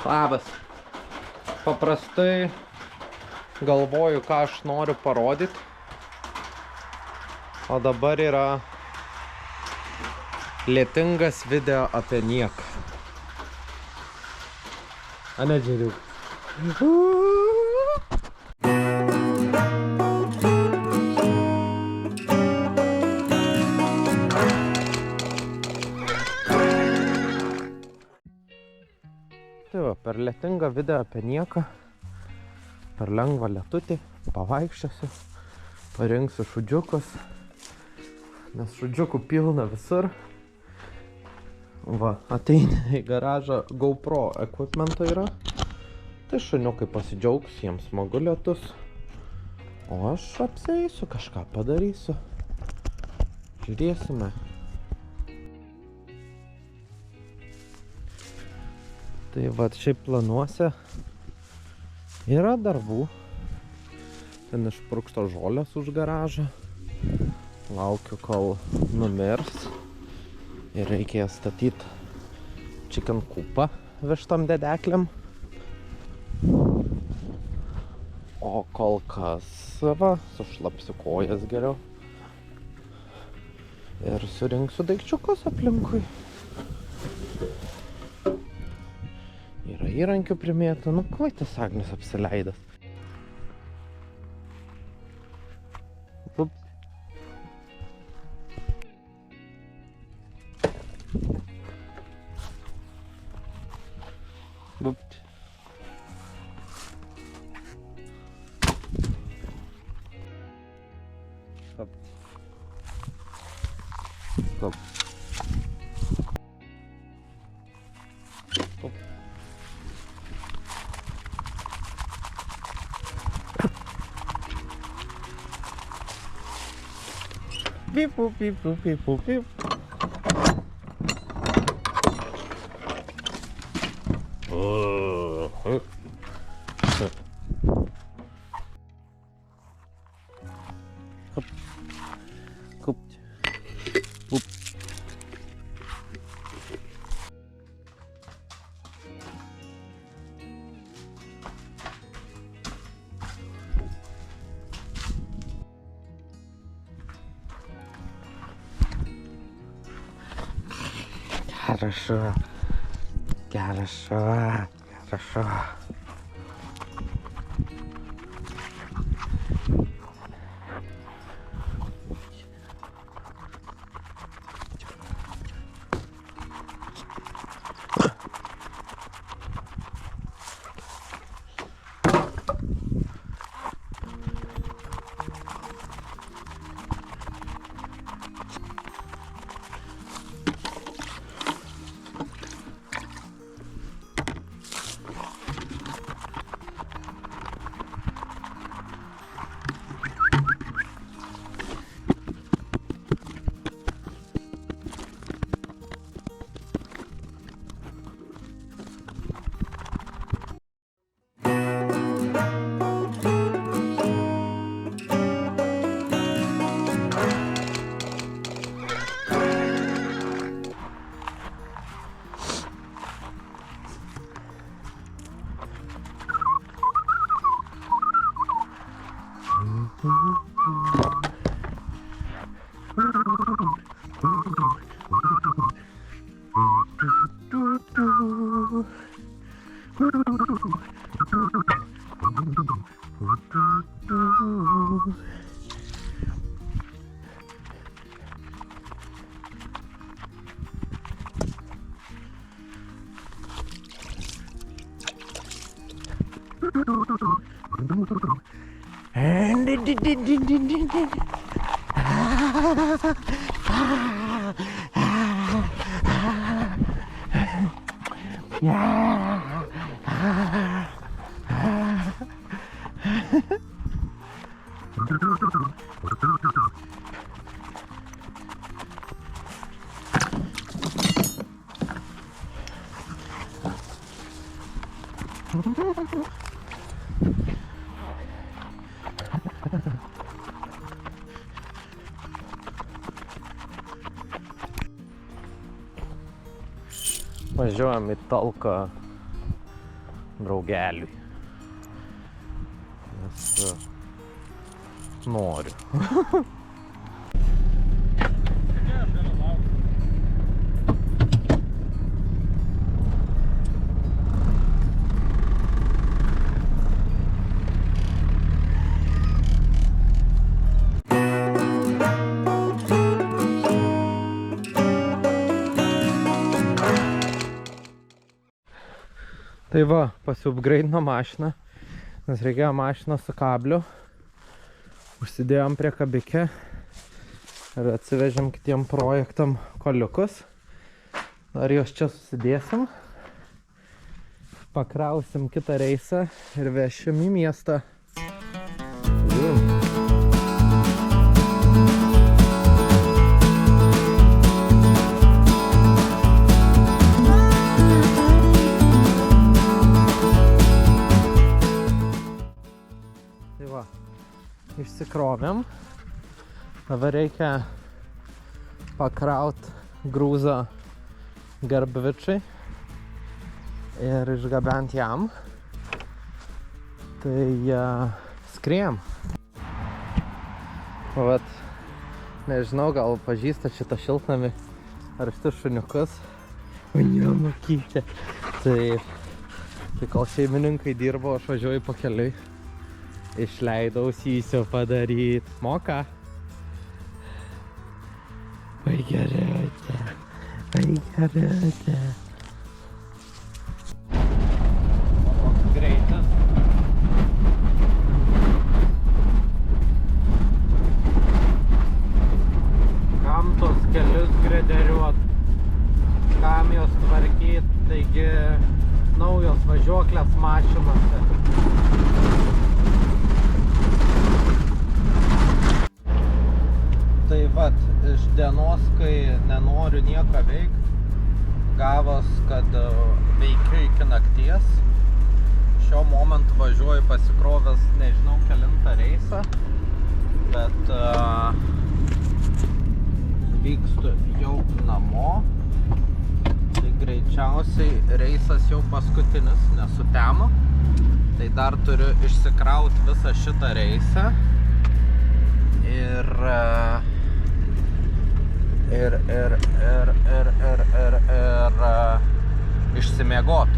Labas. Paprastai galvoju, ką aš noriu parodyti. O dabar yra lietingas video apie nieką. Ane, džiūriu. Tai va, per lietingą video apie nieką, per lengvą lietutį, pavaikščiosiu, parinksiu šudžiukus, nes šudžiukų pilna visur. Va, ateini į garažą, GoPro equipmento yra, tai šuniukai pasidžiaugs, jiems smagu lietus, o aš apsieisiu, kažką padarysiu, žiūrėsime. Tai va, šiaip planuose yra darbų. Ten išpurkšto žolės už garažą. Laukiu, kol numirs. Ir reikės statyti chicken coopą vištom dedeklėm. O kol kas, va, sušlapsiu kojas geriau. Ir surinksiu daikčiukus aplinkui. Yra įrankių primėta, nu kvaitas Agnius apsileidęs. Bup. Bup. Bup. Bup. Bup. Beep, boop, beep, boop, beep, boop, beep. Хорошо, хорошо, хорошо. Važiuojam į talką draugeliui. Nes noriu. Tai va, pasiupgraidino mašiną, nes reikėjo mašiną su kabliu. Užsidėjom prie kabikę ir atsivežėm kitiem projektam koliukus. Ar juos čia susidėsim, pakrausim kitą reisą ir vešim į miestą. Išsikrovėm. Dabar reikia pakraut grūzą Garbvičiui ir išgabent jam. Tai skriejam. Vat, nežinau, gal pažįstat šitą šiltnamį ar šitus šuniukus. O ne, makytė. Tai kol šeimininkai dirbo, aš važiuoju po keliui. Išleidau sysio padaryt. Moka? Vai gerutė. Vai gerutė. Koks greitas. Kam tos kelius grederiuot? Kam jos tvarkyt? Taigi naujos važiuoklės mašinose. Tai vat, iš dienos, kai nenoriu nieko veikt, gavos, kad veikiu iki nakties. Šiuo momentu važiuoju pasikrovęs nežinau kelintą reisą, bet vykstu jau namo. Tai greičiausiai reisas jau paskutinis, nesutemo. Tai dar turiu išsikraut visą šitą reisą. Ir išsimiegot.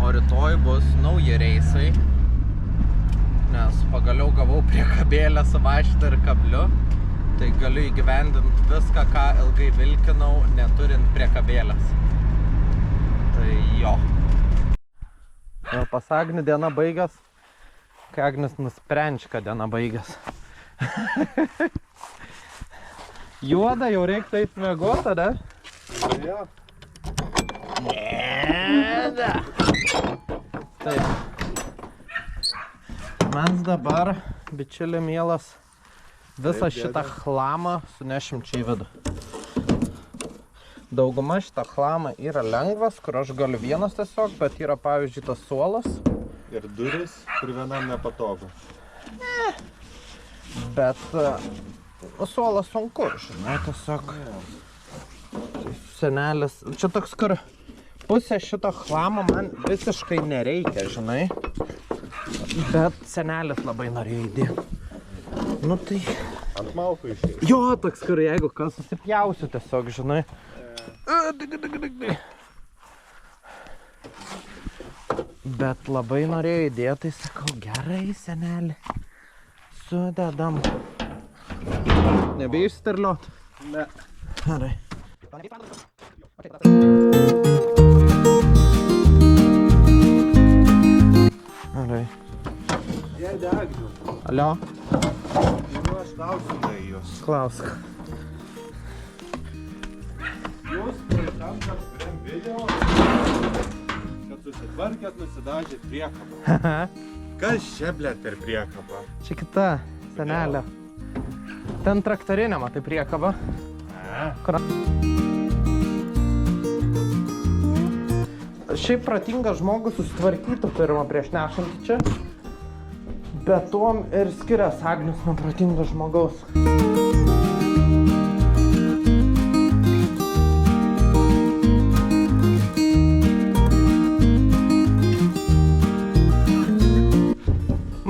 O rytoj bus nauji reisai, nes pagaliau gavau priekabėlę su mašina ir kabliu. Tai galiu įgyvendinti viską, ką ilgai vilkinau, neturint priekabėlės. Tai jo. Pas Agnį diena baigęs, kai Agnis nusprendžia, kad diena baigęs. Juoda, jau reiktų eit miegot, tada? Jo. Nėda. Taip. Mes dabar, bičiuli mielas, visą šitą chlamą sunešim čia į vidų. Dauguma šitą chlamą yra lengvas, kur aš galiu vienas tiesiog, bet yra pavyzdžiui tas suolas. Ir duris, kur vienam nepatogu. Bet suolas sunku, žinai, tiesiog senelis. Čia toks, kur pusė šito chlamo man visiškai nereikia, žinai. Bet senelis labai norėjo įdėti. Nu tai... Ant malkų išėjai. Jo, toks, kur jeigu kas susipjausiu tiesiog, žinai. Bet labai norėjo įdėti, tai sakau, gerai, senelį. Sudedam. Nebeišsterliot? Ne. Gerai. Gerai. Jei degnių. Alio? Nu, aš klausimai jūs. Klausk. Jūs praeitam kažkuriam video, kad susitvarkėt, nusidažėt priekabą. Kas čia, blėt, per priekabą? Čia kita senelė. Ten traktorinė, matai, priekaba. Šiaip protingas žmogus susitvarkytų pirmą prieš nešantį čia. Bet tuom ir skirias Agnius nuo protingo žmogaus.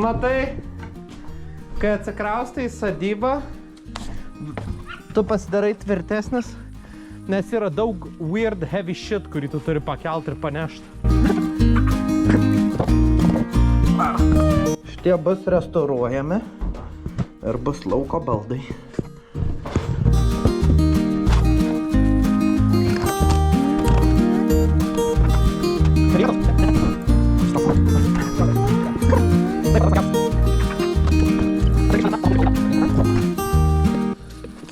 Matai, kai atsikraustai į sodybą, tu pasidarai tvirtesnis, nes yra daug weird heavy shit, kurį tu turi pakelt ir panešti. Šitie bus restauruojami ir bus lauko baldai.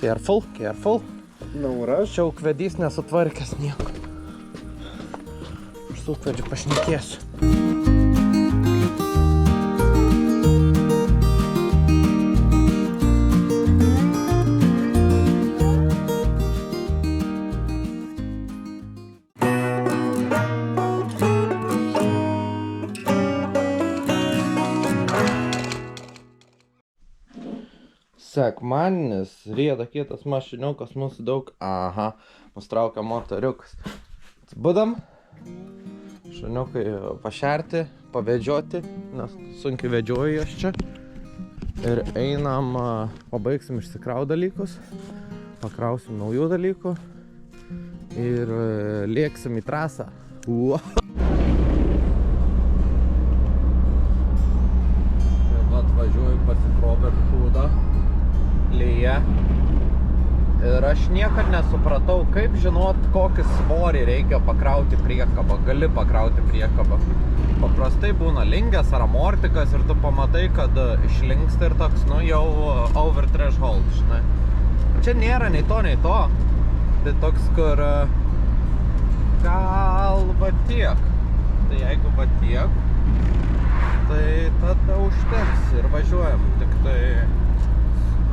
Careful, careful. Nauraš. Čia ūkvedys nesutvarkęs nieko. Aš su ūkvedžiu pašnekėsiu. Sekmadienis, rieda kitas mašiniukas, mūsų daug, mus traukia motoriukas. Atsibudam, šuniukai pašerti, pavedžioti, nes sunkiai vedžioju aš čia. Ir einam, pabaigsim išsikraut dalykus, pakrausim naujų dalykų ir lėksim į trasą. Taip atvažiuoju pasikrovę šūdą. Lyja. Ir aš niekad nesupratau, kaip žinot, kokį svorį reikia pakrauti priekabą. Gali pakrauti priekabą. Paprastai būna lingės ar amortikas ir tu pamatai, kad išlinksta ir toks, jau over threshold, žinai. Čia nėra nei to, nei to. Tai toks, kur gal va tiek. Tai jeigu va tiek, tai tada užteks ir važiuojam. Tik tai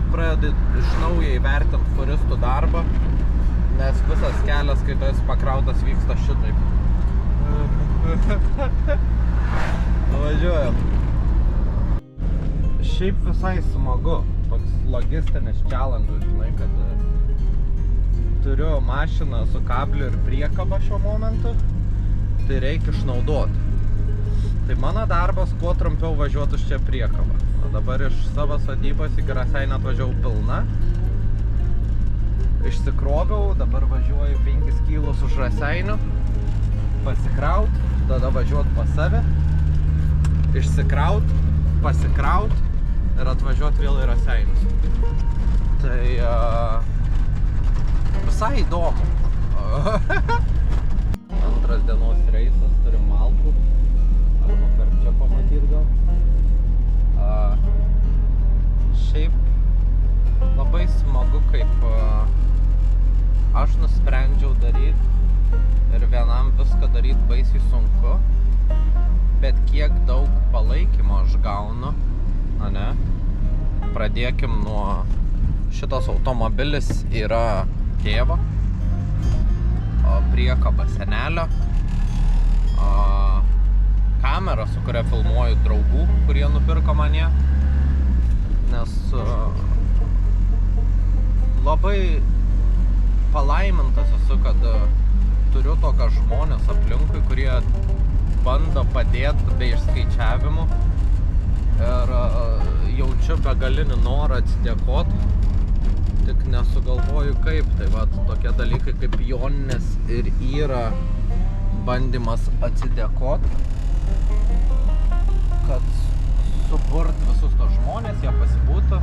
pradedi iš naujo įvertinti furistų darbą, nes visas kelias, kai tu esi pakrautas, vyksta šitaip. Važiuojam. Šiaip visai smagu, toks logistinis challenge, žinai, kad turiu mašiną su kabliu ir priekaba šiuo momentu, tai reikia išnaudoti. Tai mano darbas, kuo trumpiau važiuoti už čia priekabą. O dabar iš savo sodybos į Raseinių atvažiavau pilna. Išsikroviau, dabar važiuoju 5 kilus už Raseinių. Pasikraut, tada važiuot pas save. Išsikraut, pasikraut ir atvažiuot vėl į Raseinius. Tai visai įdomu. Antras dienos reisas, turim Malkų. Arba per čia pamatyt gal. Šiaip labai smagu, kaip aš nusprendžiau daryti ir vienam viską daryti baisiai sunku, bet kiek daug palaikymo aš gaunu, ane? Pradėkim nuo šitas automobilis yra tėvo, priekaba senelio, kamera, su kuria filmuoju draugų, kurie nupirko mane, nes labai palaimintas esu, kad turiu tokią žmonės aplinkui, kurie bando padėti be išskaičiavimų ir jaučiu begalinį norą atsidėkoti, tik nesugalvoju kaip. Tai va, tokie dalykai kaip joninės ir yra bandymas atsidėkoti, kad suburt visus tos žmonės, jie pasibūtų.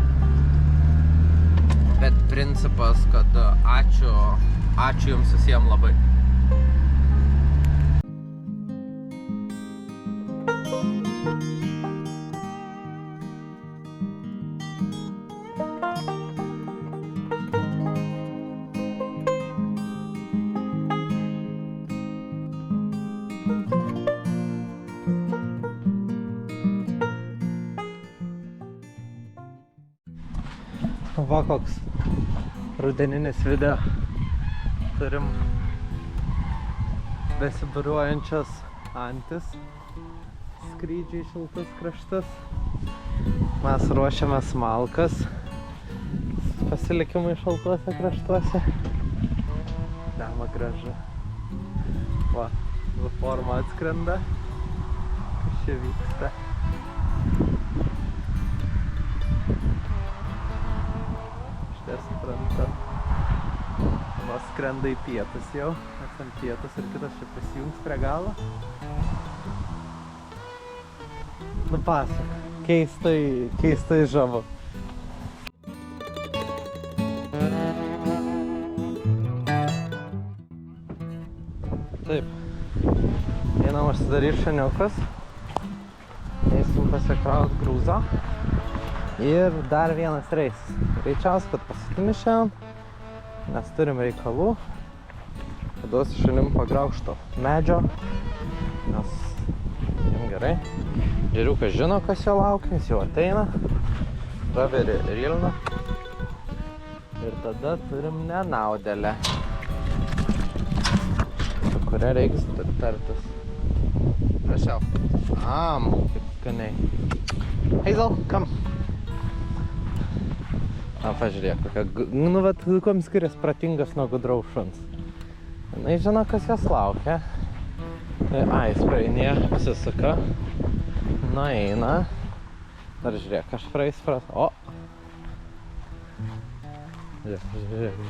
Bet principas, kad ačiū jums visiems labai. Va koks rudeninis video. Turim besiburiuojančias antis skrydžiai į šiltus kraštus. Mes ruošiamės malkas pasilikimui šaltuose kraštuose. Dama gražu. Va, forma atskrenda. Kas čia vyksta? Nuo skrenda į pietus jau. Esam pietus ir kitas čia prisijungs prie galo. Nu pasak, keistai žavu. Taip, einam užsidaryti šaniukus. Eisim pasikraut grūzo. Ir dar vienas reisas. Greičiausiai, kad pasitimis šiandien, nes turim reikalų. Paduosiu šalim pagraužto medžio, nes jam gerai. Džeriukas žino, kas jo laukia, jis jau ateina. Praveri rilną. Ir tada turim nenaudelę, su kuria reiks tartis. Prašiau. Kaip skaniai. Hazel, come. Pažiūrėk, kokia... Nu, vat, kuom skiriasi pratingas nuo gudraus šuns. Na, žino, kas jos laukia. Jis praeinė, apsisuka. Nueina. Dar žiūrėk, aš praeis pras... O! Žiūrėk.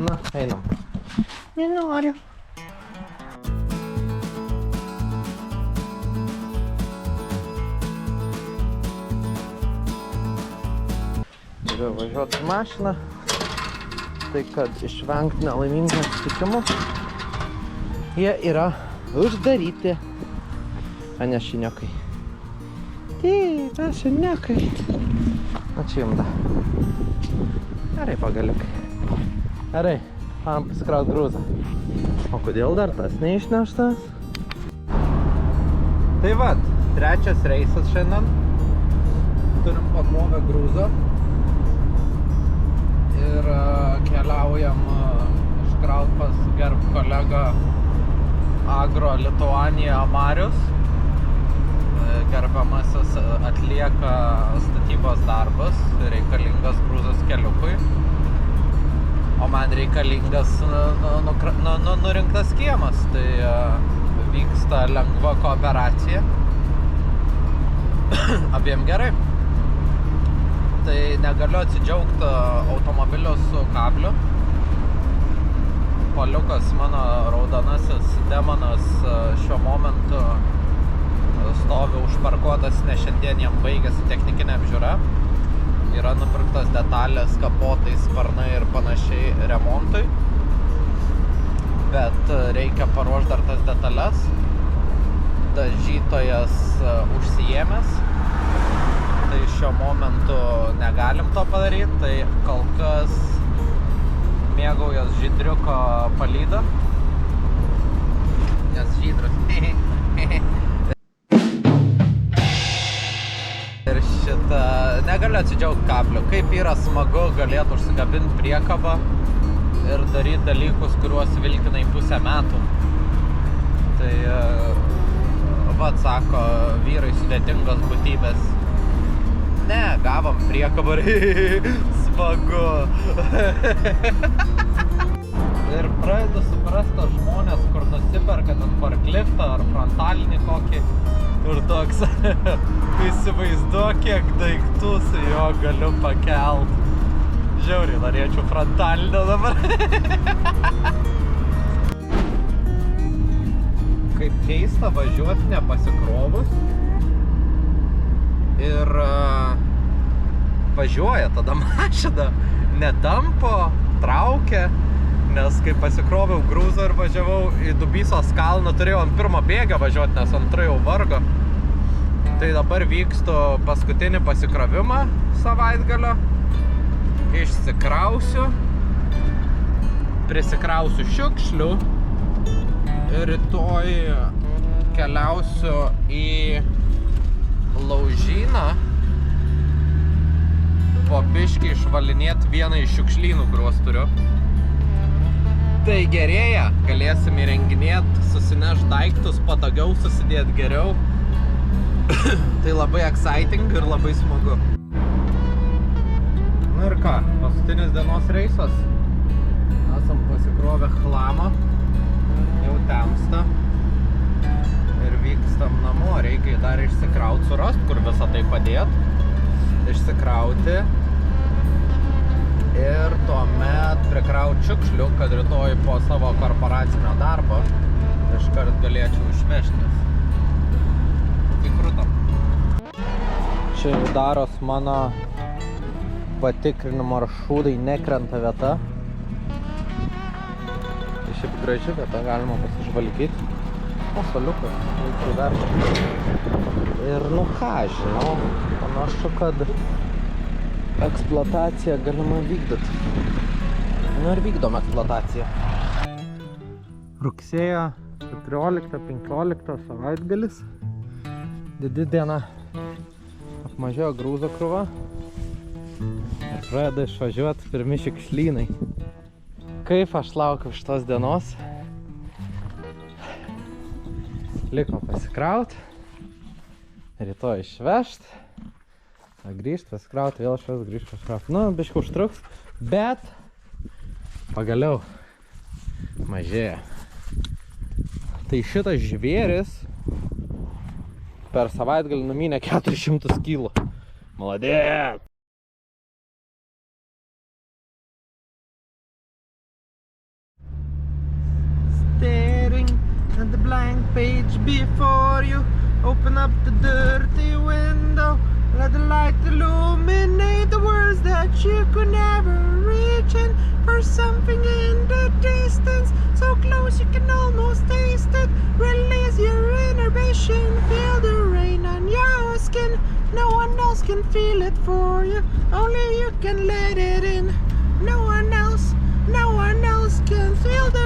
Na, einam. Nenoriu. Turiu važiuoti su mašina, tai kad išvengti nelaimingų atsitikimų. Jie yra uždaryti. A ne šiniokai. Taip, šiniokai. Ačiū jums da. Gerai, pagaliukai. Gerai, param pasikraut grūzą. O kodėl dar tas neišneštas? Tai vat, trečias reisas šiandien. Turim pakrovę grūzą. Ir keliaujam iškraut pas gerb kolegą Agro Lituanija Marius. Gerbiamasis atlieka statybos darbus, reikalingas grūzas keliukui. O man reikalingas nurinktas kiemas, tai vyksta lengva kooperacija. Abiem gerai. Tai negaliu atsidžiaugti automobilio su kabliu. Poliukas, mano raudonasis demonas, šiuo momentu stovi užparkuotas, nes šiandien jam baigėsi technikinė apžiūra. Yra nupirktos detalės, kapotai, sparnai ir panašiai remontui. Bet reikia paruošti dar tas detalės. Dažytojas užsiėmęs. Tai šiuo momentu negalim to padaryti, tai kol kas mėgaujas žydriuko palyda. Nes žydras. Ir šitą negaliu atsidžiaugti kabliu. Kaip yra smagu galėtų užsikabinti priekabą ir daryti dalykus, kuriuos vilkinai pusę metų. Tai, vat sako, vyrai sudėtingos būtybės. Ne, gavom priekabą, smagu. Ir pradedu suprasti žmonės, kur nusiperka ten forkliftą ar frontalinį kokį. Ir toks, įsivaizduok, kiek daiktų su jo galiu pakelt. Žiauriai norėčiau frontalinio dabar. Kaip keista važiuoti nepasikrovus. Ir važiuoja tada mašina, nedampo, traukia, nes kai pasikroviau grūzą ir važiavau į Dubysos kalną, turėjau ant pirmo bėgio važiuoti, nes antrą jau vargo. Tai dabar vykstu paskutinį pasikrovimą savaitgalio, išsikrausiu, prisikrausiu šiukšlių ir rytoj keliausiu į Laužyną po biškį išvalinėti vieną iš šiukšlynų, kuriuos turiu. Tai gerėja, galėsim įrenginėti, susinešti daiktus, patogiau susidėti geriau. Tai labai exciting ir labai smagu. Na ir ką, paskutinis dienos reisas. Esam pasikrovę chlamą, jau temsta. Ir vykstam namo, reikia dar išsikrauti, surast, kur visą tai padėt. Išsikrauti. ir tuomet prikraut šiukšlių, kad rytoj po savo korporacinio darbo iškart galėčiau išvežtis. Tai krūta. Čia daros mano patikrinimo maršrutai nekrenta vieta. Tai šiaip graži vieta, galima pasižvalgyti. O, saliukas, reikia verti. Ir nu ką, žinau, panašu, kad eksploataciją galima vykdyti. Nu ir vykdom eksploataciją. Rugsėjo 14-15 savaitgalis. Didi diena. Apmažėjo grūzo krūva. Ir pradeda išvažiuoti pirmi šiukšlynai. Kaip aš laukiu šitos dienos. Liko pasikraut. Rytoj išvežt. Grįžt, pasikraut, vėl išvežt, grįžt, pasikraut. Nu, biškai užtruks, bet pagaliau mažėja. Tai šitas žvėris per savaitgalį numynė 400 kg. Maladėt! Staring at the blank page before you, open up the dirty window, let the light illuminate the words that you could never reach in. For something in the distance, so close you can almost taste it. Release your inhibition, feel the rain on your skin. No one else can feel it for you, only you can let it in. No one else can feel the